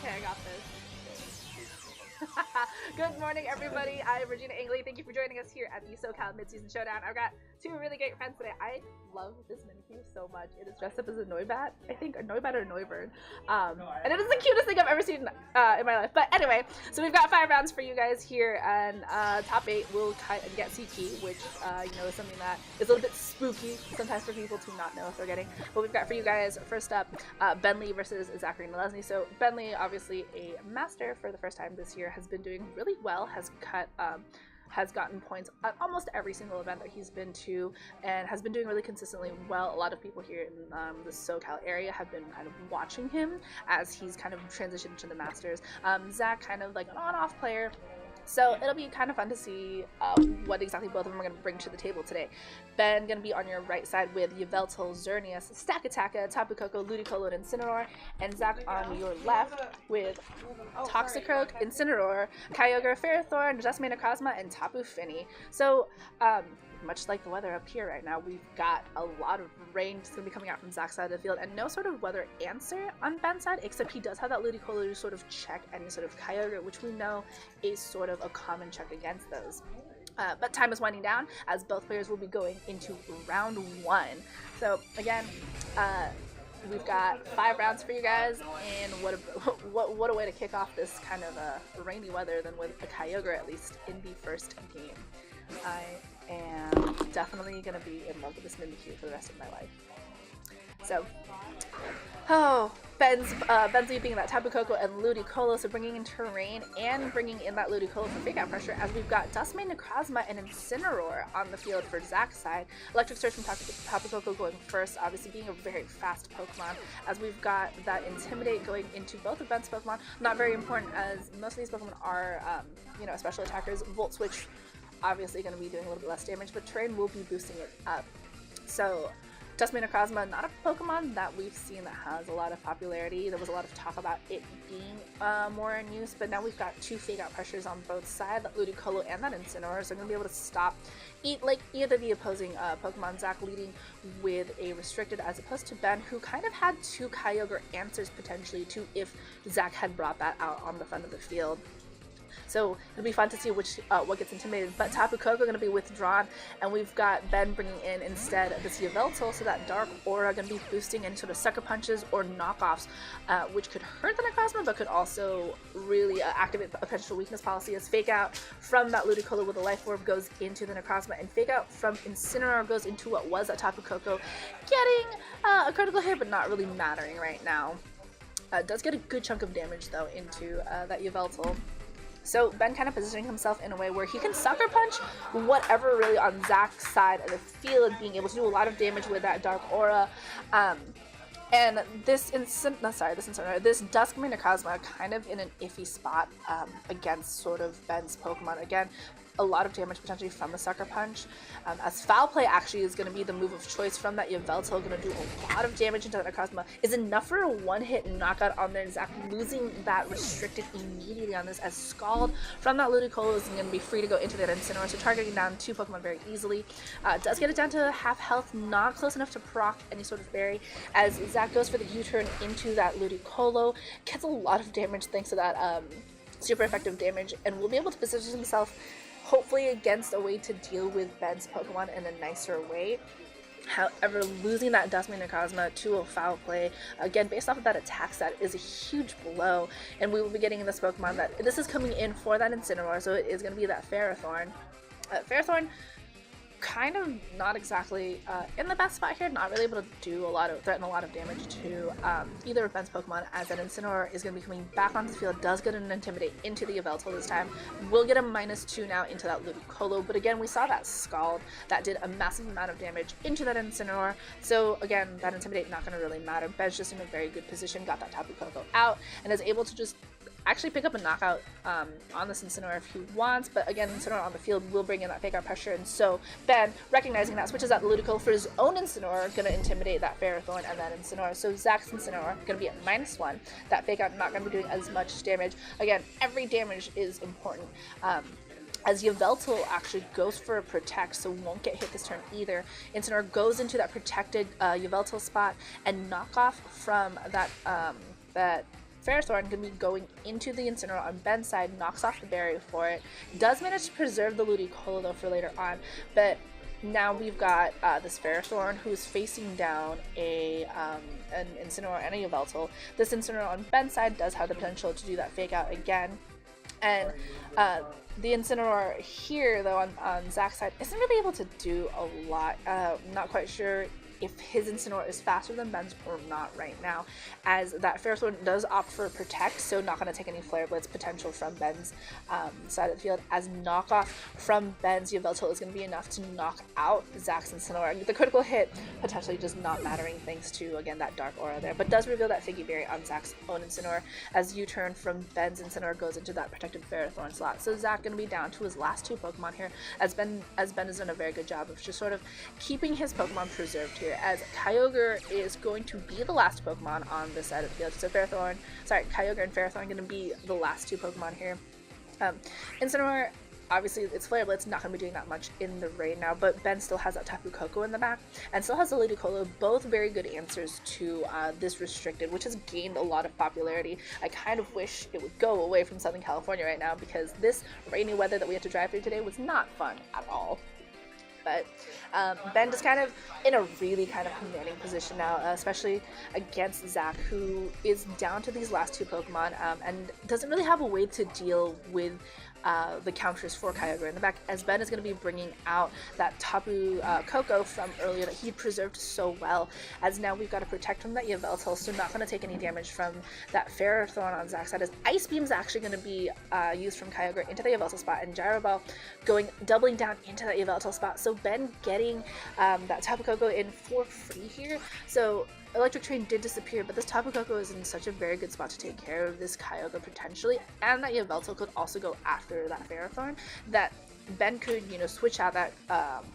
Okay, I got this. Good morning, everybody. I'm Regina Angley. Thank you for joining us here at the SoCal Midseason Showdown. I've got two really great friends today. I love this Minikyu so much. It is dressed up as a Noibat, I think, or Noibat or Noivern. And it is the cutest thing I've ever seen in my life. But anyway, so we've got 5 rounds for you guys here, and top 8 will get CT, which you know, is something that is a little bit spooky sometimes for people to not know if they're getting. But we've got for you guys, first up, Bentley versus Zachary Nalezny. So Bentley, obviously a master for the first time this year, has been doing really well, has gotten points at almost every single event that he's been to, and has been doing really consistently well. A lot of people here in the SoCal area have been kind of watching him as he's kind of transitioned to the Masters. Zach, kind of like an on-off player. So it'll be kind of fun to see what exactly both of them are going to bring to the table today. Ben going to be on your right side with Yveltal, Xerneas, Stakataka, Tapu Koko, Ludicolo, and Incineroar, and Zach on your left with Toxicroak, Incineroar, Kyogre, Ferrothorn, Duskmane Necrozma, and Tapu Fini. So much like the weather up here right now, we've got a lot of rain that's going to be coming out from Zach's side of the field, and no sort of weather answer on Ben's side, except he does have that Ludicolo to sort of check any sort of Kyogre, which we know is sort of a common check against those. But time is winding down as both players will be going into round 1. So again, we've got 5 rounds for you guys, and what a way to kick off this kind of rainy weather than with a Kyogre, at least in the first game. I am definitely going to be in love with this Mimikyu for the rest of my life. So, Ben's leaping that Tapu Koko and Ludicolo, so bringing in terrain and bringing in that Ludicolo for fake out pressure, as we've got Duskmane Necrozma and Incineroar on the field for Zach's side. Electric Surge from Tapu Koko going first, obviously being a very fast Pokemon, as we've got that Intimidate going into both of Ben's Pokemon. Not very important, as most of these Pokemon are, you know, special attackers. Volt Switch obviously going to be doing a little bit less damage, but terrain will be boosting it up. So Duskmane Necrozma, not a Pokemon that we've seen that has a lot of popularity. There was a lot of talk about it being more in use, but now we've got 2 fake out pressures on both sides, that Ludicolo and that Incineroar, so I'm going to be able to stop either the opposing Pokemon. Zach leading with a restricted, as opposed to Ben, who kind of had 2 Kyogre answers potentially to if Zach had brought that out on the front of the field. So it'll be fun to see what gets intimidated. But Tapu Koko going to be withdrawn, and we've got Ben bringing in instead this Yveltal, so that Dark Aura going to be boosting any sort of sucker punches or knockoffs, which could hurt the Necrozma, but could also really activate a potential weakness policy, as Fake Out from that Ludicolo with a Life Orb goes into the Necrozma, and Fake Out from Incineroar goes into what was a Tapu Koko, getting a critical hit, but not really mattering right now. Does get a good chunk of damage, though, into that Yveltal. So Ben kind of positioning himself in a way where he can sucker punch whatever really on Zach's side of the field, being able to do a lot of damage with that Dark Aura. And this Duskmane Necrozma kind of in an iffy spot against sort of Ben's Pokemon. Again, a lot of damage potentially from the Sucker Punch, as Foul Play actually is going to be the move of choice from that Yveltal, going to do a lot of damage into that Necrozma, is enough for a one-hit knockout on there. Zach losing that restricted immediately on this, as Scald from that Ludicolo is going to be free to go into that Incineroar, so targeting down 2 Pokemon very easily. Does get it down to half health, not close enough to proc any sort of berry, as Zach goes for the U-turn into that Ludicolo, gets a lot of damage thanks to that super effective damage, and will be able to position himself hopefully against a way to deal with Ben's Pokemon in a nicer way. However, losing that Duskmane Necrozma to a Foul Play, again, based off of that attack stat, is a huge blow, and we will be getting in this Pokemon that, this is coming in for that Incineroar, so it is going to be that Ferrothorn. Ferrothorn, kind of not exactly in the best spot here, not really able to do threaten a lot of damage to either of Ben's Pokemon, as that Incineroar is going to be coming back onto the field, does get an Intimidate into the Yveltal this time, will get a -2 now into that Ludicolo, but again, we saw that Scald that did a massive amount of damage into that Incineroar, so again, that Intimidate not going to really matter. Ben's just in a very good position, got that Tapu Koko out, and is able to just actually pick up a knockout on this Incineroar if he wants, but again, Incineroar on the field will bring in that fake out pressure, and so Ben, recognizing that, switches out the Ludicolo for his own Incineroar, going to intimidate that Ferrothorn and that Incineroar. So Zach's Incineroar going to be at -1. That fake out not going to be doing as much damage. Again, every damage is important. As Yveltal actually goes for a Protect, so won't get hit this turn either. Incineroar goes into that protected Yveltal spot, and knock off from that Ferrothorn going to be going into the Incineroar on Ben's side, knocks off the berry for it. Does manage to preserve the Ludicolo though for later on, but now we've got this Ferrothorn who's facing down an Incineroar and a Yveltal. This Incineroar on Ben's side does have the potential to do that fake out again. And the Incineroar here, though, on Zach's side, isn't really able to do a lot. Not quite sure if his Incineroar is faster than Ben's or not right now, as that Ferrothorn does opt for Protect, so not going to take any Flare Blitz potential from Ben's side of the field, as knockoff from Ben's Yveltal is going to be enough to knock out Zach's Incineroar. The critical hit potentially just not mattering thanks to, again, that Dark Aura there, but does reveal that Figgy Berry on Zach's own Incineroar, as U-turn from Ben's Incineroar goes into that protected Ferrothorn slot. So Zach going to be down to his last 2 Pokemon here, as Ben has done a very good job of just sort of keeping his Pokemon preserved here, as Kyogre is going to be the last Pokemon on this side of the field. So Kyogre and Ferrothorn are going to be the last 2 Pokemon here. Incineroar, obviously it's Flare Blitz, not going to be doing that much in the raid now, but Ben still has that Tapu Koko in the back, and still has the Ludicolo, both very good answers to this Restricted, which has gained a lot of popularity. I kind of wish it would go away from Southern California right now, because this rainy weather that we had to drive through today was not fun at all. But Ben is kind of in a really kind of commanding position now, especially against Zach, who is down to these last 2 Pokemon and doesn't really have a way to deal with the counters for Kyogre in the back, as Ben is going to be bringing out that Tapu Koko from earlier that he preserved so well, as now we've got to protect from that Yveltal, so not going to take any damage from that Ferrothorn on Zach's side, as Ice Beam is actually going to be used from Kyogre into the Yveltal spot, and Gyro Ball doubling down into that Yveltal spot, so Ben getting that Tapu Koko in for free here. So Electric Train did disappear, but this Tapu Koko is in such a very good spot to take care of this Kyogre potentially, and that Yveltal could also go after that Ferrothorn, that Ben could, switch out that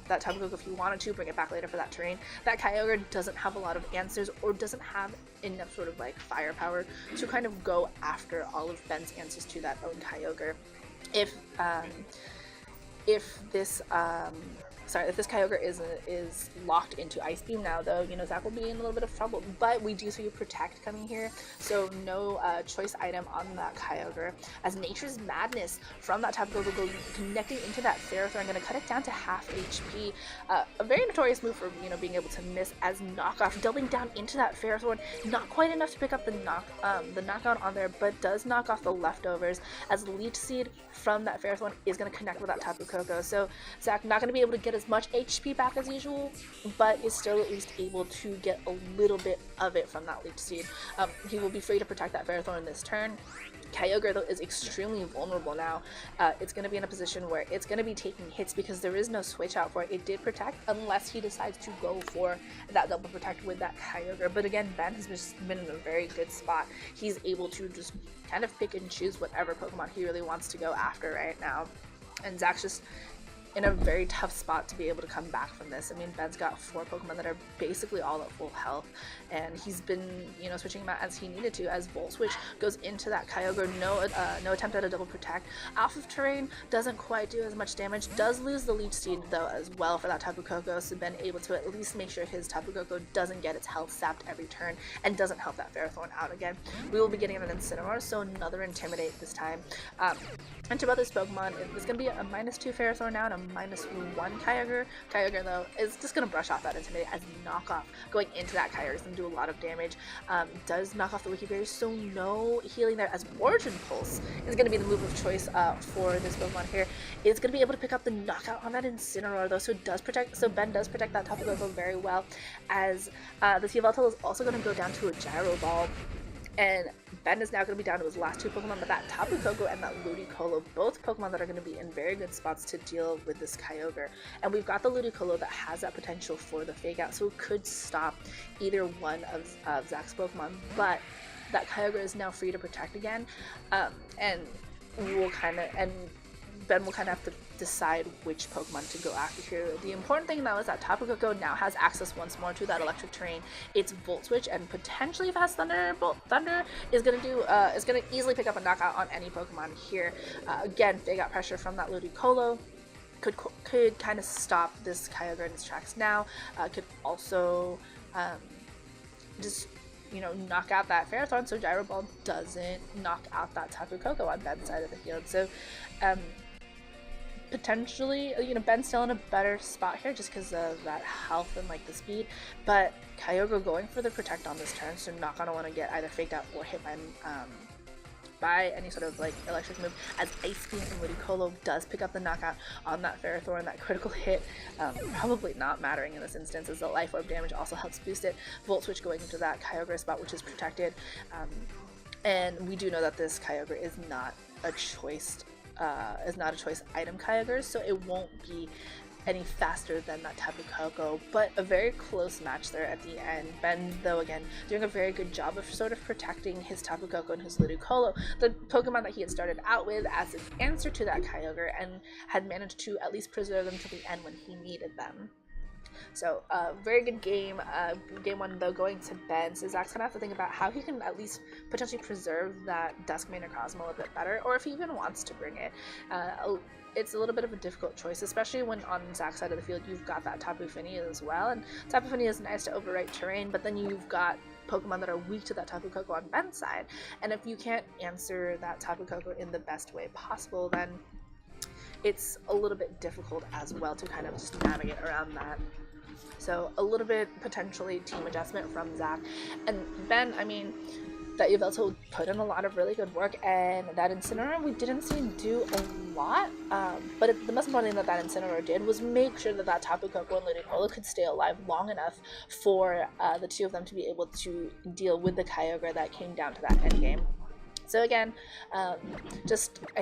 Tapu Koko if he wanted to, bring it back later for that terrain. That Kyogre doesn't have a lot of answers, or doesn't have enough sort of like firepower to kind of go after all of Ben's answers to that own Kyogre. If this Kyogre is locked into Ice Beam now, though, Zach will be in a little bit of trouble. But we do see a Protect coming here, so no choice item on that Kyogre, as Nature's Madness from that Tapu Koko connecting into that Ferrothorn, going to cut it down to half HP. A very notorious move for being able to miss, as Knockoff doubling down into that Ferrothorn, not quite enough to pick up the knockout on there, but does knock off the leftovers, as Leech Seed from that Ferrothorn is going to connect with that Tapu Koko. So Zach not going to be able to get as much HP back as usual, but is still at least able to get a little bit of it from that Leech Seed. He will be free to protect that Ferrothorn this turn. Kyogre, though, is extremely vulnerable now. It's going to be in a position where it's going to be taking hits because there is no switch out for it. It did protect, unless he decides to go for that double protect with that Kyogre. But again, Ben has just been in a very good spot. He's able to just kind of pick and choose whatever Pokemon he really wants to go after right now. And Zach's just in a very tough spot to be able to come back from this. I mean, Ben's got 4 Pokemon that are basically all at full health, and he's been, switching them out as he needed to, as Volt Switch goes into that Kyogre. No attempt at a double protect. Off of terrain, doesn't quite do as much damage. Does lose the Leech Seed, though, as well for that Tapu Koko, so Ben able to at least make sure his Tapu Koko doesn't get its health sapped every turn, and doesn't help that Ferrothorn out again. We will be getting an Incineroar, so another Intimidate this time. And to this Pokemon, it's going to be a -2 Ferrothorn now, and a -1 Kyogre. Kyogre, though, is just going to brush off that Intimidate, as Knockoff going into that Kyogre is going to do a lot of damage. Does knock off the Wiki Berry, so no healing there, as Origin Pulse is going to be the move of choice for this Pokemon here. It's going to be able to pick up the knockout on that Incineroar, though, so Ben does protect that Tapu Koko very well, as the Yveltal is also going to go down to a Gyro Ball. And Ben is now going to be down to his last 2 Pokemon, but that Tapu Koko and that Ludicolo, both Pokemon that are going to be in very good spots to deal with this Kyogre. And we've got the Ludicolo that has that potential for the Fake Out, so it could stop either one of Zach's Pokemon, but that Kyogre is now free to protect again, and Ben will kind of have to decide which Pokemon to go after here. The important thing, though, is that Tapu Koko now has access once more to that electric terrain. It's Volt Switch, and potentially if it has Thunderbolt, Thunder is going to easily pick up a knockout on any Pokemon here. Again, Fake Out pressure from that Ludicolo could kind of stop this Kyogre in its tracks now. Could also just you know, knock out that Ferrothorn so Gyro Ball doesn't knock out that Tapu Koko on Ben's side of the field. So potentially, you know, Ben's still in a better spot here just because of that health and like the speed, but Kyogre going for the Protect on this turn, so not gonna want to get either faked out or hit by any sort of like electric move, as Ice Beam from Ludicolo does pick up the knockout on that Ferrothorn, that critical hit, probably not mattering in this instance as the Life Orb damage also helps boost it. Volt Switch going into that Kyogre spot, which is protected, and we do know that this Kyogre is not a choice item Kyogre, so it won't be any faster than that Tapu Koko, but a very close match there at the end. Ben, though, again, doing a very good job of sort of protecting his Tapu Koko and his Ludicolo, the Pokemon that he had started out with as an answer to that Kyogre, and had managed to at least preserve them to the end when he needed them. So, very good game. Game 1, though, going to Ben. So Zach's gonna have to think about how he can at least potentially preserve that Duskmane Necrozma a bit better, or if he even wants to bring it. It's a little bit of a difficult choice, especially when on Zach's side of the field you've got that Tapu Fini as well, and Tapu Fini is nice to overwrite terrain, but then you've got Pokemon that are weak to that Tapu Koko on Ben's side, and if you can't answer that Tapu Koko in the best way possible, then it's a little bit difficult as well to kind of just navigate around that. So a little bit potentially team adjustment from Zach. And Ben, I mean, that Yveltal put in a lot of really good work, and that Incineroar we didn't see do a lot, but the most important thing that Incineroar did was make sure that Tapu Koko and Ludicolo could stay alive long enough for the two of them to be able to deal with the Kyogre that came down to that end game. So again, I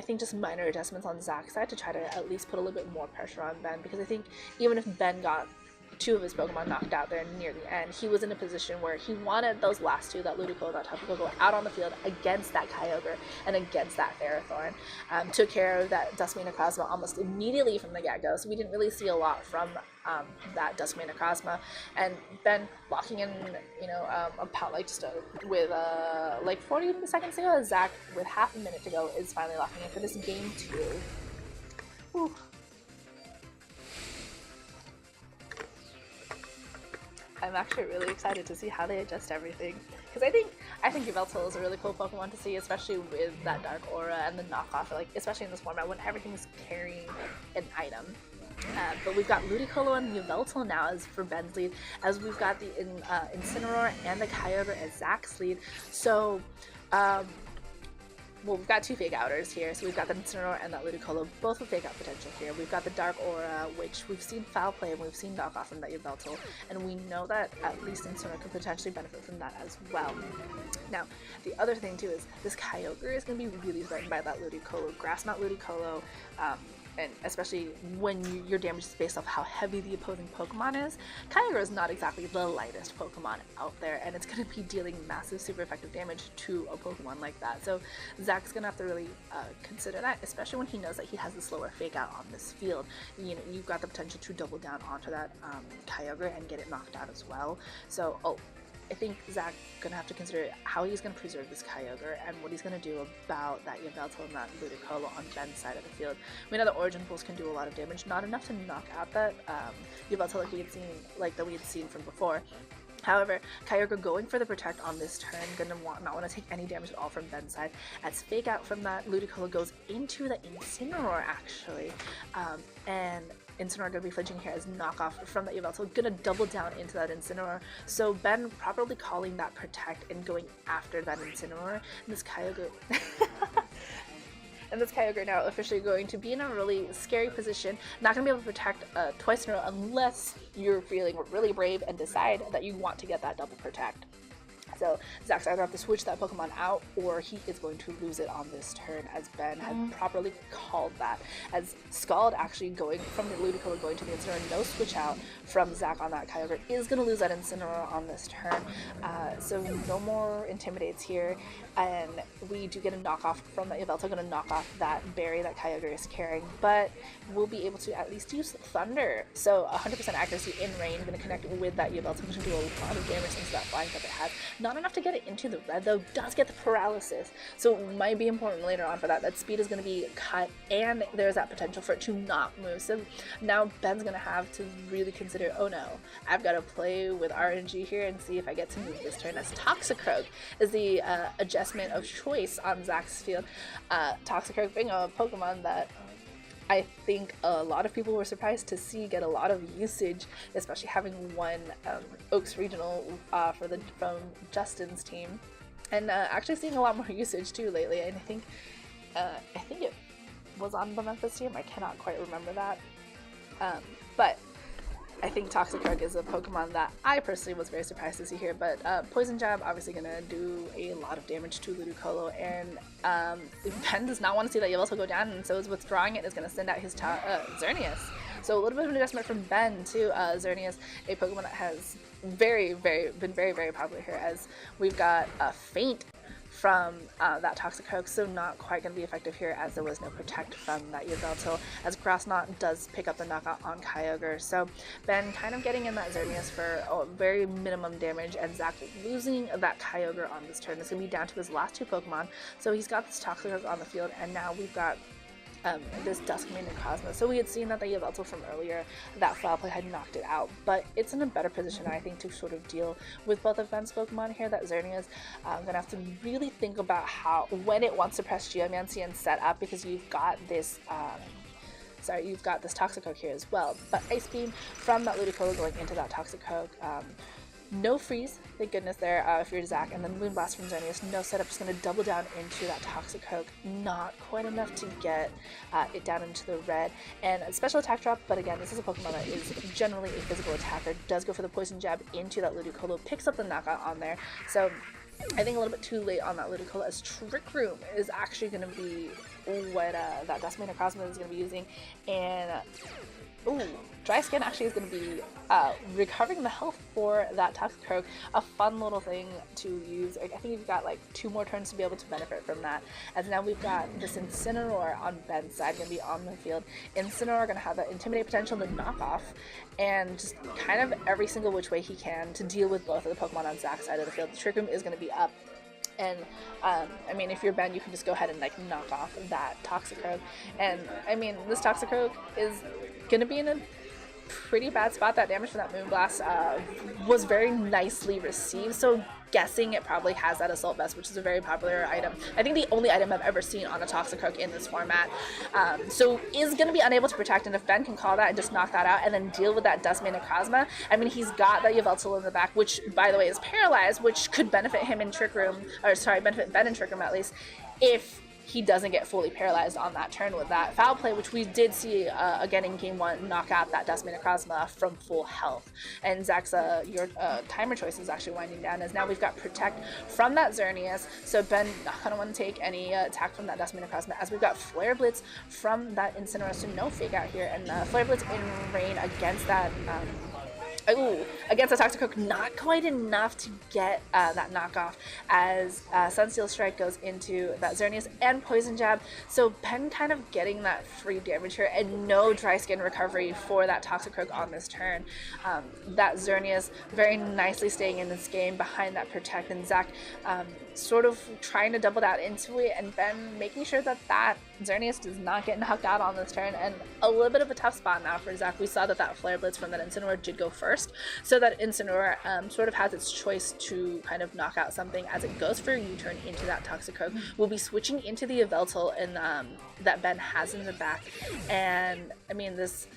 think just minor adjustments on Zach's side to try to at least put a little bit more pressure on Ben, because I think even if Ben got two of his Pokemon knocked out there near the end, he was in a position where he wanted those last two, that Ludicolo, that Tapu Koko, out on the field against that Kyogre and against that Ferrothorn. Took care of that Duskmane Necrozma almost immediately from the get-go, so we didn't really see a lot from that Duskmane Necrozma. And Ben locking in, you know, about like just with like 40 seconds to go, Zach with half a minute to go is finally locking in for this game 2. Whew. I'm actually really excited to see how they adjust everything, because I think Yveltal is a really cool Pokemon to see, especially with that Dark Aura and the knockoff, like especially in this format when everything's carrying an item. But we've got Ludicolo and Yveltal now as for Ben's lead, as we've got the Incineroar and the Kyogre as Zach's lead. So well, we've got two fake outers here, so we've got the Incineroar and that Ludicolo, both with fake out potential here. We've got the Dark Aura, which we've seen Foul Play and we've seen knockoff from that Yveltal, and we know that at least Incineroar could potentially benefit from that as well. Now, the other thing too is this Kyogre is going to be really threatened by that Ludicolo. Grass Knot Ludicolo, and especially when your damage is based off how heavy the opposing Pokemon is, Kyogre is not exactly the lightest Pokemon out there, and it's going to be dealing massive, super effective damage to a Pokemon like that. So Zach's going to have to really consider that, especially when he knows that he has the slower Fake Out on this field. You know, you've got the potential to double down onto that Kyogre and get it knocked out as well. So, I think Zach's going to have to consider how he's going to preserve this Kyogre and what he's going to do about that Yveltal and that Ludicolo on Ben's side of the field. We know that Origin Pulse can do a lot of damage, not enough to knock out that Yveltal that we had seen from before. However, Kyogre going for the Protect on this turn, gonna not want to take any damage at all from Ben's side, as Fake Out from that Ludicolo goes into the Incineroar actually, and Incineroar gonna be flinching here as knockoff from that Yveltal, gonna double down into that Incineroar. So Ben properly calling that Protect and going after that Incineroar, and this Kyogre and this Kyogre now officially going to be in a really scary position, not going to be able to protect twice in a row unless you're feeling really brave and decide that you want to get that double Protect. So Zach's either have to switch that Pokemon out, or he is going to lose it on this turn, as Ben had properly called that. As Scald actually going from the Ludicolo going to the Incineroar, no switch out from Zach on that Kyogre, is going to lose that Incineroar on this turn. So no more Intimidates here, and we do get a knockoff from that Yveltal, going to knock off that berry that Kyogre is carrying, but we'll be able to at least use Thunder. So 100% accuracy in range, going to connect with that Yveltal, going to do a lot of damage into that flying type it had. Not enough to get it into the red though, does get the paralysis. So it might be important later on for that. That speed is going to be cut and there's that potential for it to not move. So now Ben's going to have to really consider, oh no, I've got to play with RNG here and see if I get to move this turn. As Toxicroak is the adjustment of choice on Zach's field. Toxicroak being a Pokemon that I think a lot of people were surprised to see get a lot of usage, especially having won Oaks Regional from Justin's team, and actually seeing a lot more usage too lately. And I think it was on the Memphis team. I cannot quite remember that, but I think Toxicroak is a Pokemon that I personally was very surprised to see here, but Poison Jab obviously going to do a lot of damage to Ludicolo, and Ben does not want to see that Yveltal go down, and so is withdrawing it is going to send out his Xerneas. So a little bit of an adjustment from Ben to Xerneas, a Pokemon that has been very, very popular here, as we've got a Faint from that Toxicroak, so not quite going to be effective here as there was no Protect from that Yveltal, as Grass Knot does pick up the knockout on Kyogre. So Ben kind of getting in that Xerneas for very minimum damage, and Zach losing that Kyogre on this turn. It's going to be down to his last two Pokemon, so he's got this Toxicroak on the field, and now we've got this Duskmane and Cosmos. So we had seen that the Yveltal from earlier, that Foul Play had knocked it out, but it's in a better position, I think, to sort of deal with both of Ben's Pokemon here. That Xerneas gonna have to really think about when it wants to press Geomancy and set up, because you've got this you've got this Toxicroak here as well. But Ice Beam from that Ludicolo going into that Toxicroak. No freeze, thank goodness there if you're Zach, and then Moonblast from Xerneas, no setup, just going to double down into that Toxicroak, not quite enough to get it down into the red, and a special attack drop, but again, this is a Pokemon that is generally a physical attacker, does go for the Poison Jab into that Ludicolo, picks up the knockout on there, so I think a little bit too late on that Ludicolo, as Trick Room is actually going to be what that Duskmane or Cosmos is going to be using, and Dry Skin actually is going to be recovering the health for that Toxicroak. A fun little thing to use. I think you've got like 2 more turns to be able to benefit from that. As now we've got this Incineroar on Ben's side going to be on the field. Incineroar going to have that Intimidate potential to knock off, and just kind of every single which way he can to deal with both of the Pokemon on Zach's side of the field. The Trick Room is going to be up. And, I mean, if you're Ben, you can just go ahead and, like, knock off that Toxicroak. And, I mean, this Toxicroak is going to be in a pretty bad spot. That damage from that Moonblast was very nicely received, so guessing it probably has that Assault Vest, which is a very popular item. I think the only item I've ever seen on a Toxicroak in this format. So is going to be unable to protect, and if Ben can call that and just knock that out and then deal with that Duskmane Necrozma, I mean, he's got that Yveltal in the back, which, by the way, is paralyzed, which could benefit him in Trick Room, or sorry, benefit Ben in Trick Room at least, if he doesn't get fully paralyzed on that turn with that Foul Play, which we did see again in Game 1 knock out that Duskmane Necrozma from full health. And Zach's your timer choice is actually winding down, as now we've got Protect from that Xerneas, so Ben not going to want to take any attack from that Duskmane Necrozma, as we've got Flare Blitz from that Incineroar, so no Fake Out here, and Flare Blitz in Rain against that against the Toxicroak, not quite enough to get that knockoff, as Sunsteel Strike goes into that Xerneas and Poison Jab, so Ben kind of getting that free damage here, and no Dry Skin recovery for that Toxicroak on this turn. That Xerneas very nicely staying in this game behind that Protect, and Zach sort of trying to double that into it, and Ben making sure that that Xerneas does not get knocked out on this turn, and a little bit of a tough spot now for Zach. We saw that Flare Blitz from that Incineroar did go first, so that Incineroar sort of has its choice to kind of knock out something as it goes for a U-turn into that Toxicroak. We'll be switching into the Yveltal and that Ben has in the back, and I mean this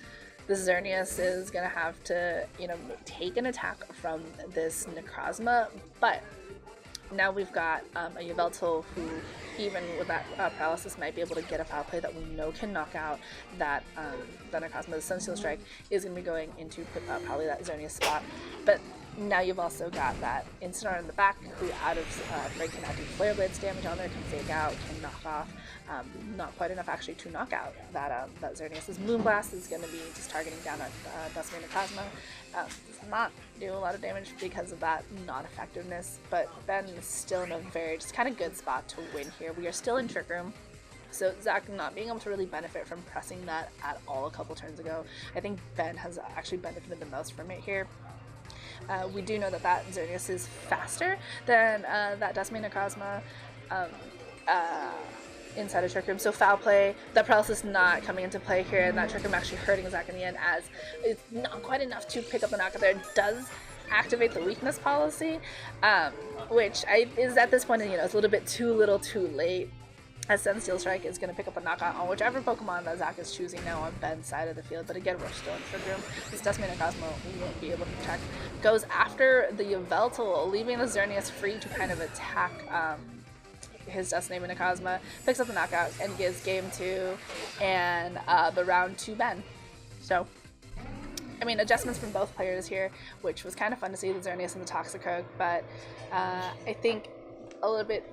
Xerneas is gonna have to, you know, take an attack from this Necrozma, but now we've got a Yveltal who, even with that paralysis, might be able to get a Foul Play that we know can knock out that Necrozma. The Sunsteel Strike is going to be going into probably that Xerneas spot, but now you've also got that Incineroar in the back, who out of break can now do Flare Blitz damage on there, can Fake Out, can knock off. Not quite enough actually to knock out that Xerneas. This Moonblast is going to be just targeting down at Duskmane Necrozma. Not do a lot of damage because of that non-effectiveness, but Ben is still in a very just kind of good spot to win here. We are still in Trick Room, so Zach not being able to really benefit from pressing that at all a couple turns ago. I think Ben has actually benefited the most from it here. We do know that Xerneas is faster than that Duskmane Necrozma inside a Trick Room. So foul play, that paralysis not coming into play here, and that Trick Room actually hurting Zach in the end, as it's not quite enough to pick up the knockout there. It does activate the weakness policy, which is at this point, it's a little bit too little too late, as Sen Steel Strike is going to pick up a knockout on whichever Pokemon that Zach is choosing now on Ben's side of the field. But again, we're still in Trick Room. This Duskmane Necrozma won't be able to protect. Goes after the Yveltal, leaving the Xerneas free to kind of attack his Duskmane Necrozma, picks up the knockout, and gives game 2 and the round to Ben. So, I mean, adjustments from both players here, which was kind of fun to see, the Xerneas and the Toxicroak, but I think a little bit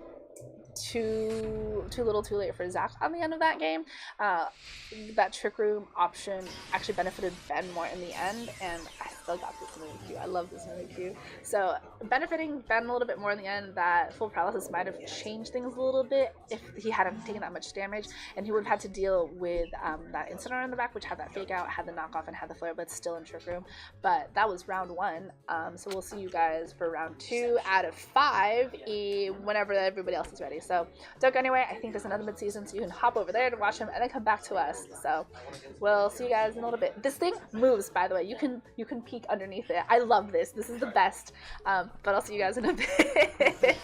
too little too late for Zach on the end of that game. That Trick Room option actually benefited Ben more in the end, and I still got this move Q. I love this move Q. So benefiting Ben a little bit more in the end. That full paralysis might have changed things a little bit if he hadn't taken that much damage, and he would have had to deal with that Incineroar in the back, which had that fake out, had the knockoff, and had the flare, but still in Trick Room. But that was round 1. So we'll see you guys for round 2 out of 5 whenever everybody else is ready. So don't go anywhere. I think there's another mid-season, so you can hop over there to watch him and then come back to us. So we'll see you guys in a little bit. This thing moves, by the way. You can peek underneath it. I love this. This is the best. But I'll see you guys in a bit.